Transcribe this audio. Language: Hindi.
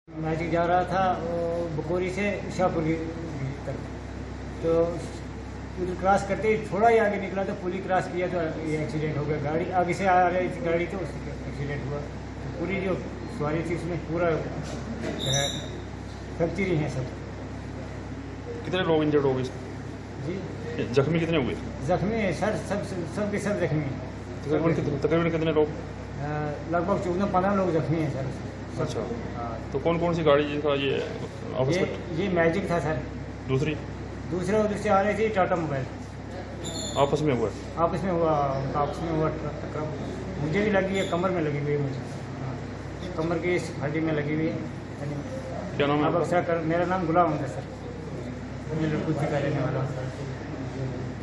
मैजिक जा रहा था बकोरी से शाहपुरी तक, तो उधर क्रॉस करते ही थोड़ा ही आगे निकला तो पुली क्रॉस किया तो ये एक्सीडेंट हो गया। गाड़ी आगे से आ रही थी गाड़ी तो उससे एक्सीडेंट हुआ। तो पूरी जो सवारी थी उसमें पूरा फ्रैक्चर ही है सब। कितने लोग इंजर्ड हो गए जी? जख्मी कितने हुए? जख्मी है सर, सब के सब जख्मी हैं। तकरीबन कितने लोग? लगभग 14-15 लोग जख्मी हैं सर। अच्छा, हाँ। तो कौन कौन सी गाड़ी का ये आपस में? ये मैजिक था सर। दूसरा उधर से आ रही थी टाटा मोबाइल। आपस में हुआ? आपस में हुआ टक्कर। मुझे भी लगी है, कमर में लगी हुई है मुझे। हाँ, कमर की इस हड्डी में लगी हुई है। क्या नाम है आपका? मेरा नाम गुलाम है सर। मैं लड़कुची का रहने वाला हूँ।